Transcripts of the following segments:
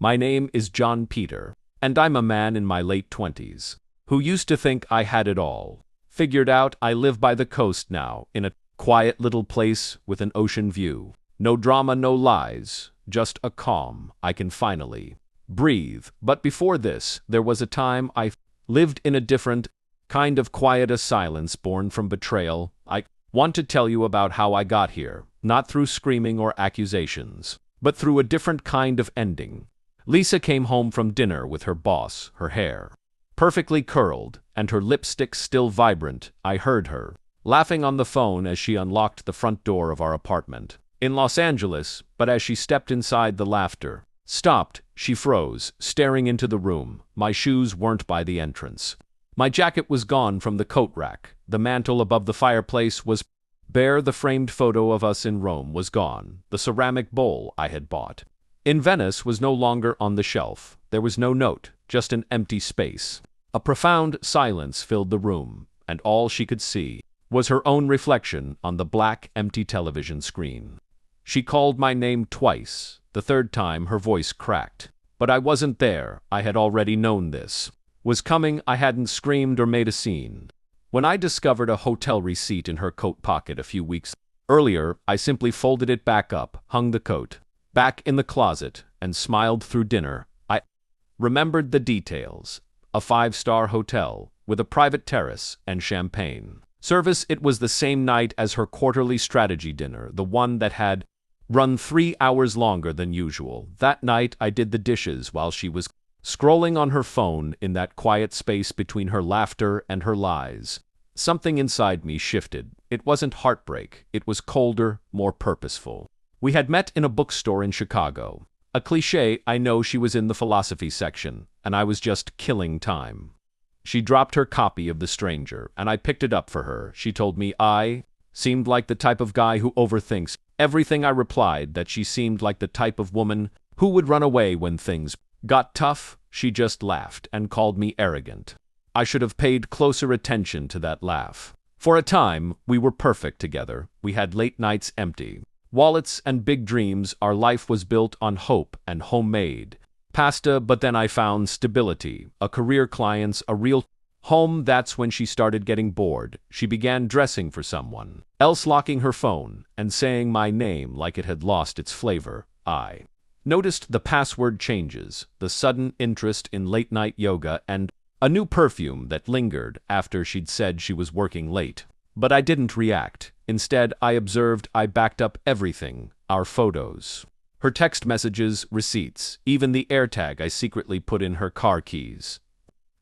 My name is John Peter, and I'm a man in my late 20s who used to think I had it all figured out. I live by the coast now, in a quiet little place with an ocean view. No drama, no lies, just a calm. I can finally breathe. But before this, there was a time I lived in a different kind of quiet, a silence born from betrayal. I want to tell you about how I got here, not through screaming or accusations, but through a different kind of ending. Lisa came home from dinner with her boss, her hair perfectly curled, and her lipstick still vibrant. I heard her laughing on the phone as she unlocked the front door of our apartment in Los Angeles, but as she stepped inside, the laughter stopped. She froze, staring into the room. My shoes weren't by the entrance. My jacket was gone from the coat rack. The mantel above the fireplace was bare. The framed photo of us in Rome was gone. The ceramic bowl I had bought in Venice was no longer on the shelf. There was no note, just an empty space. A profound silence filled the room, and all she could see was her own reflection on the black, empty television screen. She called my name twice. The third time, her voice cracked. But I wasn't there. I had already known this was coming. I hadn't screamed or made a scene. When I discovered a hotel receipt in her coat pocket a few weeks earlier, I simply folded it back up, hung the coat back in the closet, and smiled through dinner. I remembered the details. A 5-star hotel with a private terrace and champagne service. It was the same night as her quarterly strategy dinner, the one that had run 3 hours longer than usual. That night I did the dishes while she was scrolling on her phone in that quiet space between her laughter and her lies. Something inside me shifted. It wasn't heartbreak. It was colder, more purposeful. We had met in a bookstore in Chicago. A cliché, I know. She was in the philosophy section, and I was just killing time. She dropped her copy of The Stranger, and I picked it up for her. She told me I seemed like the type of guy who overthinks everything. I replied that she seemed like the type of woman who would run away when things got tough. She just laughed and called me arrogant. I should have paid closer attention to that laugh. For a time, we were perfect together. We had late nights, empty wallets, and big dreams. Our life was built on hope and homemade pasta. But then I found stability, a career, clients, a real home. That's when she started getting bored. She began dressing for someone else, locking her phone, and saying my name like it had lost its flavor. I noticed the password changes, the sudden interest in late-night yoga, and a new perfume that lingered after she'd said she was working late. But I didn't react. Instead, I observed. I backed up everything: our photos, her text messages, receipts, even the AirTag I secretly put in her car keys.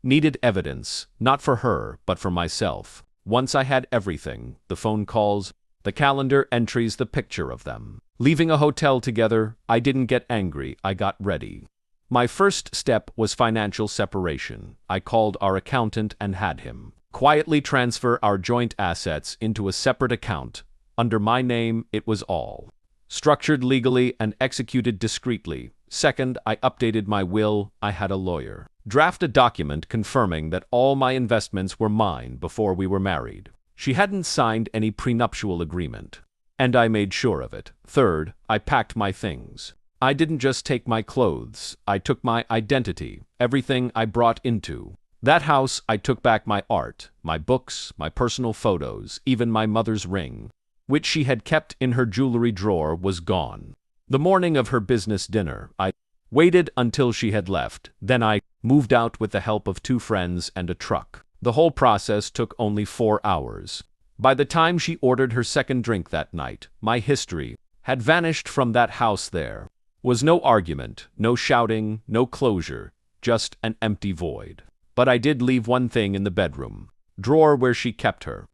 Needed evidence, not for her, but for myself. Once I had everything, the phone calls, the calendar entries, the picture of them leaving a hotel together, I didn't get angry. I got ready. My first step was financial separation. I called our accountant and had him quietly transfer our joint assets into a separate account under my name. It was all structured legally and executed discreetly. Second, I updated my will. I had a lawyer draft a document confirming that all my investments were mine before we were married. She hadn't signed any prenuptial agreement, and I made sure of it. Third, I packed my things. I didn't just take my clothes. I took my identity, everything I brought into that house. I took back my art, my books, my personal photos, even my mother's ring, which she had kept in her jewelry drawer, was gone. The morning of her business dinner, I waited until she had left. Then I moved out with the help of 2 friends and a truck. The whole process took only 4 hours. By the time she ordered her second drink that night, my history had vanished from that house. There was no argument, no shouting, no closure, just an empty void. But I did leave one thing in the bedroom drawer where she kept her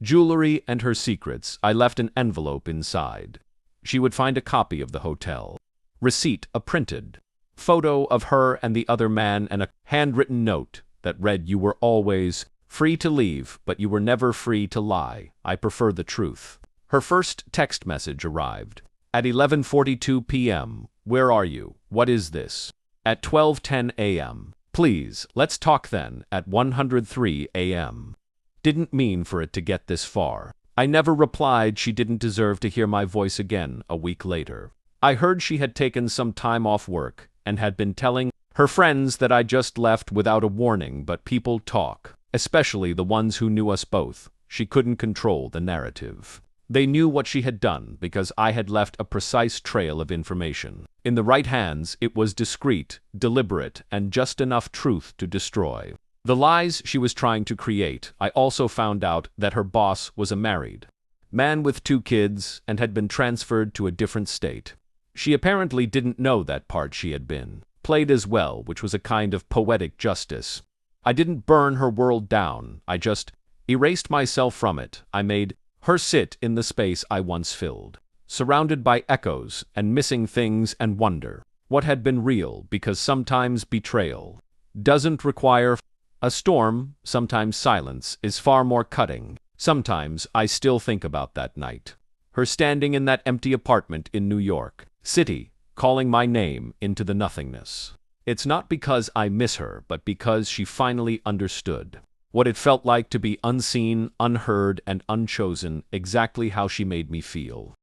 jewelry and her secrets. I left an envelope inside. She would find a copy of the hotel receipt, a printed photo of her and the other man, and a handwritten note that read, "You were always free to leave, but you were never free to lie. I prefer the truth." Her first text message arrived at 11:42 p.m. "Where are you? What is this?" At 12:10 a.m. "Please, let's talk then." At 103 a.m. Didn't mean for it to get this far. I never replied. She didn't deserve to hear my voice again. A week later, I heard she had taken some time off work and had been telling her friends that I just left without a warning, but people talk, especially the ones who knew us both. She couldn't control the narrative. They knew what she had done because I had left a precise trail of information. In the right hands, it was discreet, deliberate, and just enough truth to destroy the lies she was trying to create. I also found out that her boss was a married man with 2 kids and had been transferred to a different state. She apparently didn't know that part she had been played as well, which was a kind of poetic justice. I didn't burn her world down, I just erased myself from it. I made her sit in the space I once filled, surrounded by echoes and missing things, and wonder what had been real, because sometimes betrayal doesn't require a storm, sometimes silence is far more cutting. Sometimes I still think about that night. Her standing in that empty apartment in New York City, calling my name into the nothingness. It's not because I miss her, but because she finally understood what it felt like to be unseen, unheard, and unchosen, exactly how she made me feel.